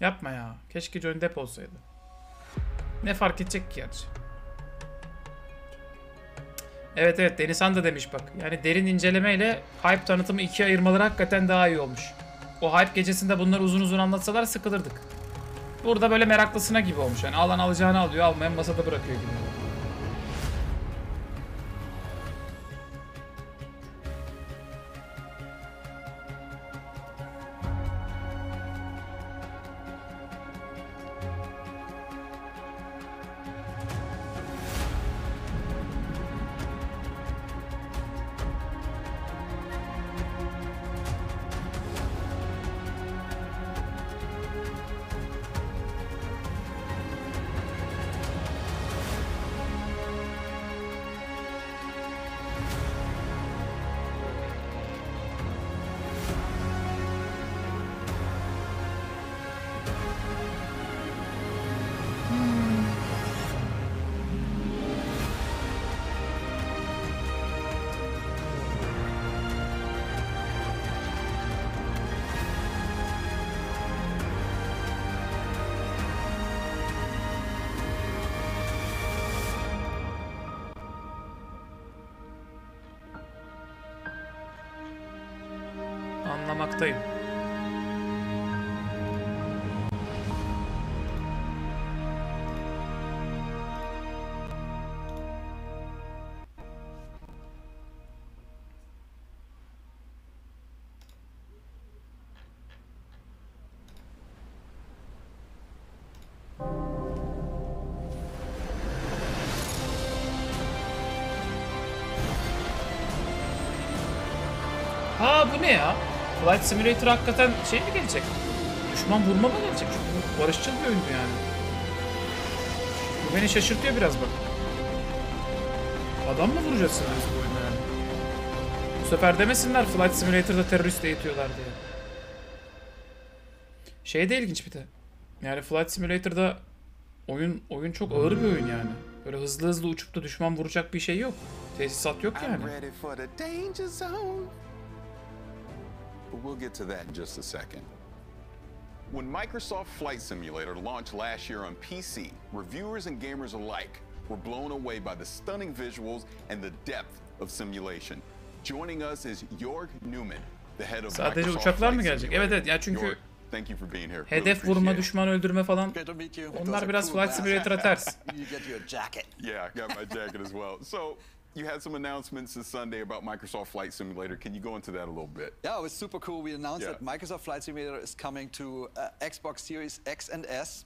Yapma ya. Keşke Johnny Depp olsaydı. Ne fark edecek ki gerçi? Evet evet, Denizhan da demiş bak. Yani derin incelemeyle hype tanıtımı ikiye ayırmaları hakikaten daha iyi olmuş. O hype gecesinde bunları uzun uzun anlatsalar sıkılırdık. Burada böyle meraklısına gibi olmuş. Yani alan alacağını alıyor, almayan masada bırakıyor gibi. Anlamaktayım. Ha bu ne ya? Flight Simulator hakikaten şey mi gelecek? Düşman vurma mı gelecek? Çünkü barışçıl bir oyundu yani. Bu beni şaşırtıyor biraz bak. Adam mı vuracaksınız bu oyunda yani? Bu sefer demesinler Flight Simulator'da terörist eğitiyorlar diye. Şey de ilginç bir de. Yani Flight Simulator'da oyun çok ağır bir oyun yani. Böyle hızlı hızlı uçup da düşman vuracak bir şey yok. Tesisat yok yani. But we'll get to that in just a second. When Microsoft Flight Simulator launched last year on PC, reviewers and gamers alike were blown away by the stunning visuals and the depth of simulation. Joining us is Jörg Newman, the head of Sadece Microsoft uçaklar mı Flight gelecek? Simulator. Evet evet ya çünkü Thank you for being here. hedef vurma, düşman öldürme falan onlar biraz Flight Simulator'a ters. You get your jacket. Yeah, I got my jacket as well. So you had some announcements this Sunday about Microsoft Flight Simulator. Can you go into that a little bit? Yeah, it was super cool. We announced that Microsoft Flight Simulator is coming to Xbox Series X and S.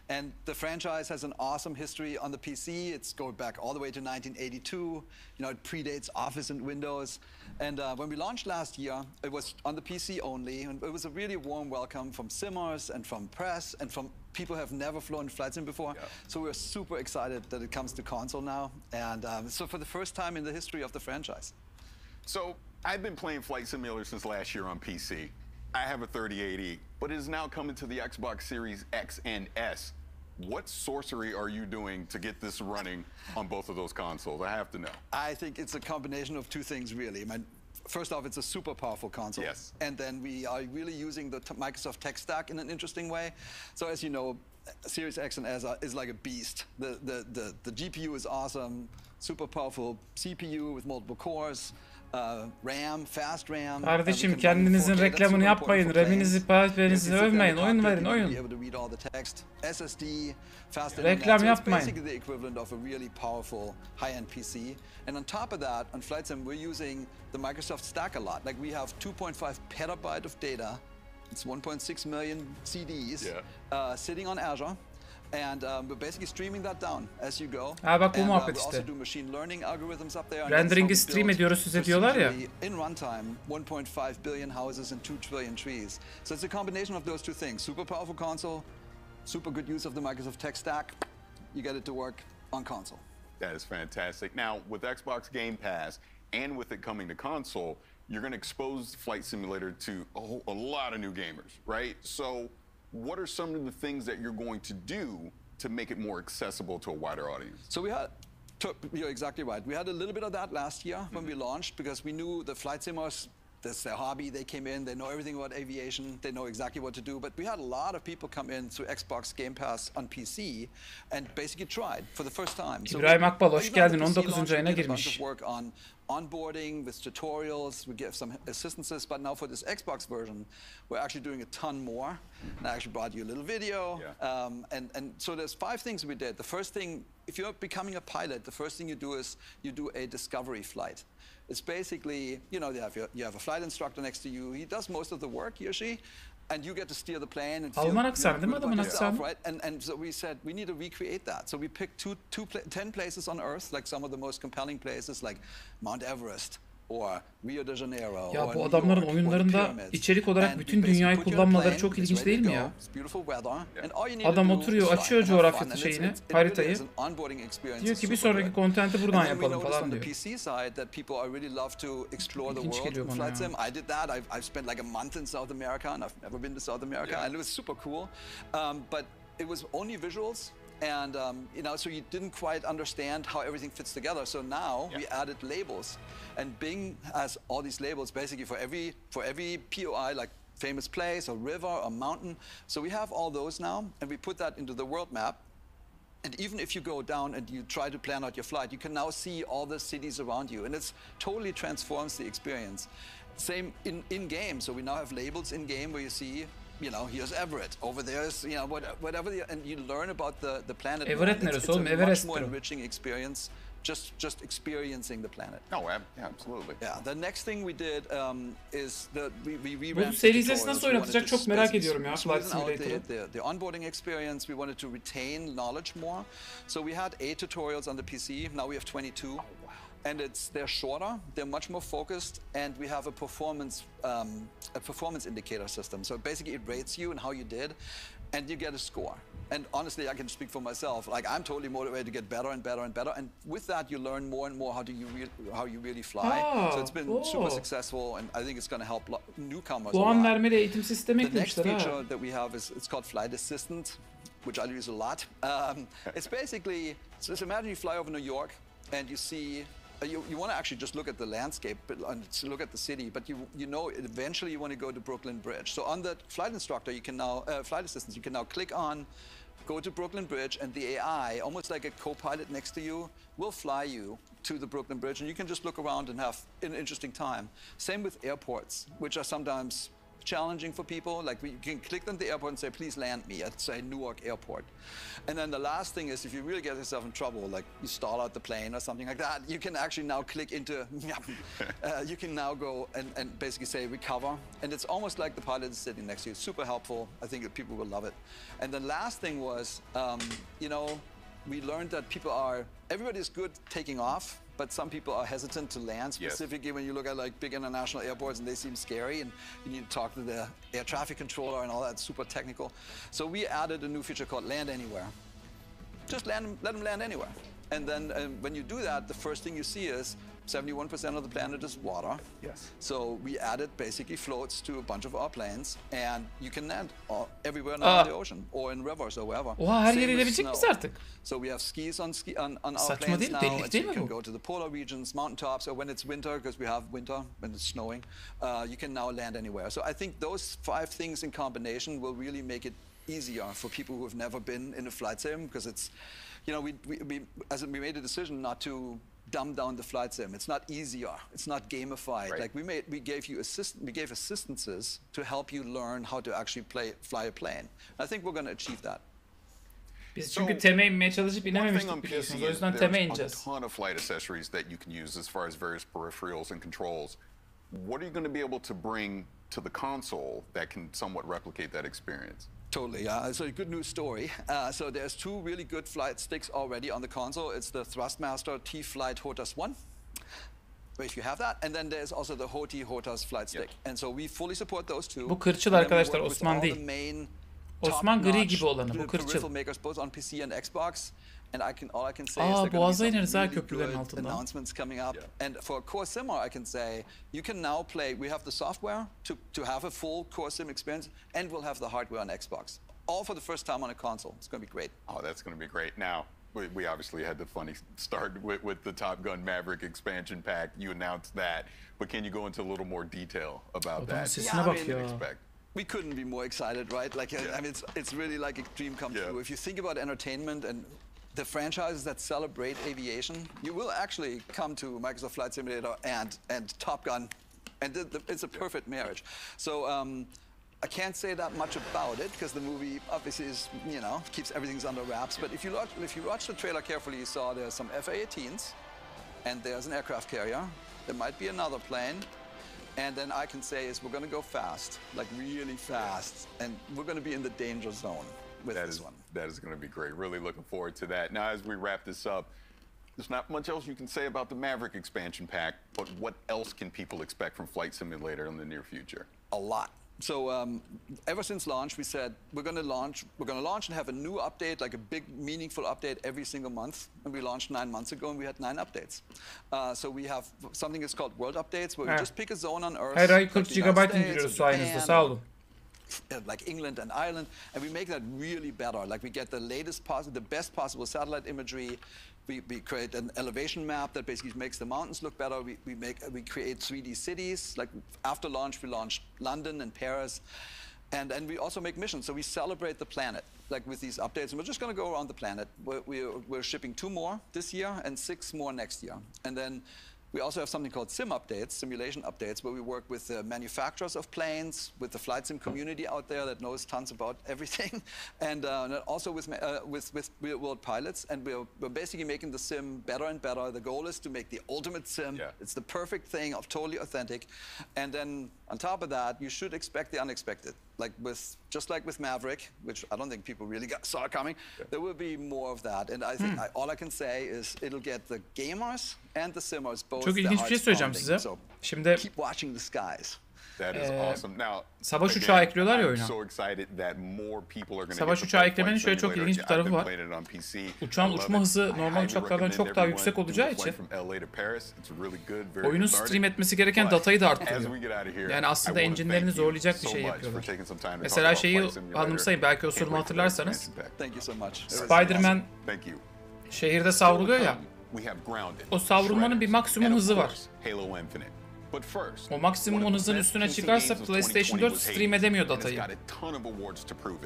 And the franchise has an awesome history on the PC. It's going back all the way to 1982. You know, it predates Office and Windows. And when we launched last year, it was on the PC only. And it was a really warm welcome from simmers and from press and from people who have never flown flight sim before. Yeah. So we're super excited that it comes to console now. And so for the first time in the history of the franchise. So I've been playing Flight Simulator since last year on PC. I have a 3080, but it is now coming to the Xbox Series X and S. What sorcery are you doing to get this running on both of those consoles? I have to know. I think it's a combination of two things, really. First off, it's a super powerful console. Yes. And then we are really using the Microsoft tech stack in an interesting way. So as you know, Series X and S is like a beast. The GPU is awesome, super powerful CPU with multiple cores. RAM, fast RAM. Kardeşim kendinizin reklamını yapmayın. RAM'inizi, PC'nizi övmeyin. Oyun verin, oyun. Reklam yapmayın. Basically the equivalent of a really powerful high-end PC. And on top of that, on Flight Sim, we're using the Microsoft stack a lot. Like we have 2.5 petabyte of data. It's 1.6 million CDs sitting on Azure. And we're basically streaming that down as you go. Ha bak bu and, muhabbet we işte. also do machine learning algorithms up there. Rendering'i stream ediyoruz size diyorlar ya. In runtime, 1.5 billion houses and 2 trillion trees. So it's a combination of those two things. Super powerful console, super good use of the Microsoft tech stack. You get it to work on console. That is fantastic. Now, with Xbox Game Pass and with it coming to console, you're going to expose Flight Simulator to a lot of new gamers, right? So what are some of the things that you're going to do to make it more accessible to a wider audience? So you're exactly right. We had a little bit of that last year when we launched because we knew the flight simmers That's their hobby. They came in, they know everything about aviation, they know exactly what to do. But we had a lot of people come in through Xbox Game Pass on PC and basically tried for the first time. So İbrahim Akbal hoş even on geldin. the PC 19. launch, ayına we did a bunch girmiş. of work on onboarding with tutorials. We give some assistances, but now for this Xbox version, we're actually doing a ton more. And I actually brought you a little video. And so there's 5 things we did. The first thing, if you're becoming a pilot, the first thing you do is you do a discovery flight. It's basically, you know, you have a flight instructor next to you. He does most of the work, he or she. And you get to steer the plane and feel, Alman aksanı değil mi adamın aksanı? right? And so we said we need to recreate that. So we picked 10 places on Earth, like some of the most compelling places, like Mount Everest or Rio de Janeiro. Ya bu adamların oyunlarında içerik olarak bütün dünyayı kullanmaları çok ilginç değil mi ya? Adam oturuyor, açıyor coğrafya şeyini, haritayı. Diyor ki bir sonraki kontenti buradan yapalım falan diyor. İlginç geliyor bana ya. I did that. I've spent like a month in South America, and I've never been to South America, and it was super cool. But it was only visuals. And you know, so you didn't quite understand how everything fits together. So now we added labels, and Bing has all these labels basically for every POI, like famous place or river or mountain. So we have all those now, and we put that into the world map. And even if you go down and you try to plan out your flight, you can now see all the cities around you, and it's totally transforms the experience. Same in game. So we now have labels in game where you see, you know, here's Everett. Over there's, you know, whatever, and you learn about the planet. Everett neresi oğlum? Everest. Much more enriching experience. Just experiencing the planet. Oh, yeah, absolutely. Yeah. The next thing we did is we revamped. Bu serisi nasıl oynatacak çok merak ediyorum ya. Flight Simulator'ı. The onboarding experience. We wanted to retain knowledge more. So we had 8 tutorials on the PC. Now we have 22. Oh, wow. And they're shorter, they're much more focused, and we have a performance indicator system. So basically it rates you and how you did, and you get a score. And honestly, I can speak for myself. Like, I'm totally motivated to get better and better and better. And with that, you learn more and more how you really fly. So it's been super successful, and I think it's going to help newcomers. Puan vermeli eğitim sistemi The next eklemişler feature that we have is it's called Flight Assistant, which I use a lot. It's basically, so just imagine you fly over New York and you see. You want to actually just look at the landscape, look at the city, but you know eventually you want to go to Brooklyn Bridge. So on the flight instructor, you can now flight assistants, you can now click on, go to Brooklyn Bridge, and the AI, almost like a co-pilot next to you, will fly you to the Brooklyn Bridge, and you can just look around and have an interesting time. Same with airports, which are sometimes challenging for people. Like, you can click on the airport and say, please land me at, say, Newark Airport. And then the last thing is, if you really get yourself in trouble, like you stall out the plane or something like that, you can actually now click into, you can now go and basically say recover. And it's almost like the pilot is sitting next to you. Super helpful. I think that people will love it. And the last thing was, you know, we learned that everybody's good taking off, but some people are hesitant to land, specifically when you look at like big international airports and they seem scary and you need to talk to the air traffic controller and all that, super technical. So we added a new feature called Land Anywhere. Just let them land anywhere. And then when you do that, the first thing you see is 71% of the planet is water. Yes. So we added basically floats to a bunch of our planes, and you can land everywhere now in the ocean or in rivers or wherever. Oha, her yere gidebilecek misin artık? So we have skis on our Saçma planes değil, now, delilik and değil you mi can bu? go to the polar regions, mountaintops, or when it's winter, because we have winter when it's snowing, you can now land anywhere. So I think those 5 things in combination will really make it easier for people who have never been in a flight sim, because it's, you know, we made a decision not to dumb down the flight sim. It's not easier. It's not gamified. Right. Like we gave assistances to help you learn how to actually fly a plane. I think we're going to achieve that. Biz çünkü teme inmeye çalışıp inememiştik biliyorsunuz. O yüzden teme ineceğiz. There's a ton of flight accessories that you can use as far as various peripherals and controls. What are you going to be able to bring to the console that can somewhat replicate that experience? Totally, yeah. It's a good news story. So there's 2 really good flight sticks already on the console. It's the Thrustmaster T-Flight HOTAS 1, if you have that, and then there's also the HOTI HOTAS flight stick. And so we fully support those 2. Bu kırçıl arkadaşlar, Osman değil. Osman gri gibi olanı, bu kırçıl. Makers both on PC and Xbox. And all I can say is Boğaz'a there ineriz are ha really köprülerin good altından. announcements coming up. And for Core Simmer, I can say you can now play. We have the software to have a full Core Sim experience, and we'll have the hardware on Xbox. All for the first time on a console. It's going to be great. Oh, that's going to be great. Now, we obviously had the funny start with the Top Gun Maverick expansion pack. You announced that, but can you go into a little more detail about that? Sesine bak ya. We couldn't be more excited, right? Like, I mean, it's really like a dream come true. If you think about entertainment and the franchises that celebrate aviation, you will actually come to Microsoft Flight Simulator and Top Gun, and it's a perfect marriage. So I can't say that much about it because the movie obviously is, you know, keeps everything under wraps. But if you watch the trailer carefully, you saw there's some F/A-18s, and there's an aircraft carrier. There might be another plane. And then I can say is we're going to go fast, like really fast, and we're going to be in the danger zone with this one. That is going to be great. Really looking forward to that. Now, as we wrap this up, there's not much else you can say about the Maverick expansion pack, but what else can people expect from Flight Simulator in the near future? A lot. So ever since launch, we said we're going to launch and have a new update, like a big, meaningful update every single month. And we launched 9 months ago, and we had 9 updates. So we have something that's called World Updates, where we just pick a zone on Earth. Her ay 40 GB indiriyoruz sayenizde, sağ olun. Like England and Ireland, and we make that really better. Like we get the the best possible satellite imagery. We create an elevation map that basically makes the mountains look better. We create 3D cities. Like after launch, we launched London and Paris, and we also make missions. So we celebrate the planet, like with these updates. And we're just going to go around the planet. We're shipping 2 more this year and 6 more next year, and then. We also have something called sim updates, simulation updates, where we work with the manufacturers of planes, with the flight sim community out there that knows tons about everything, and also with real-world pilots. And we're basically making the sim better and better. The goal is to make the ultimate sim. Yeah. It's the perfect thing, totally authentic. And then on top of that, you should expect the unexpected. Just like with Maverick, which I don't think people really saw coming, there will be more of that. And I think all I can say is it'll get the gamers and the simmers both. Çok ilginç bir şey söyleyeceğim size. Şimdi keep watching the skies. That is awesome. Now, savaş uçağı ekliyorlar ya oyuna. Savaş uçağı eklemenin şöyle çok ilginç bir tarafı var. Uçağın uçma hızı normal uçaklardan çok daha yüksek olacağı için oyunun stream etmesi gereken datayı da arttırıyor. Yani aslında engine'lerini zorlayacak bir şey yapıyorlar. Mesela şeyi anımsayın, belki o sorumu hatırlarsanız. Spider-Man şehirde savruluyor ya. O savrulmanın bir maksimum hızı var. O maksimum hızın üstüne çıkarsa PlayStation 4 stream edemiyor datayı.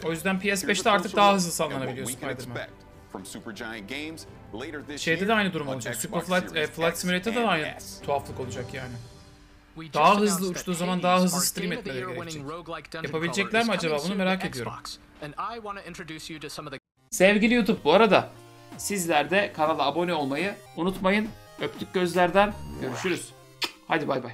O yüzden PS5'te artık daha hızlı sallanabiliyor Spider-Man. Şeyde de aynı durum olacak. Flight Simulator'da da aynı tuhaflık olacak yani. Daha hızlı uçtuğu zaman daha hızlı stream etmeleri gerekecek. Yapabilecekler mi acaba, bunu merak ediyorum. Sevgili YouTube, bu arada sizler de kanala abone olmayı unutmayın. Öptük gözlerden. Görüşürüz. Hadi bay bay.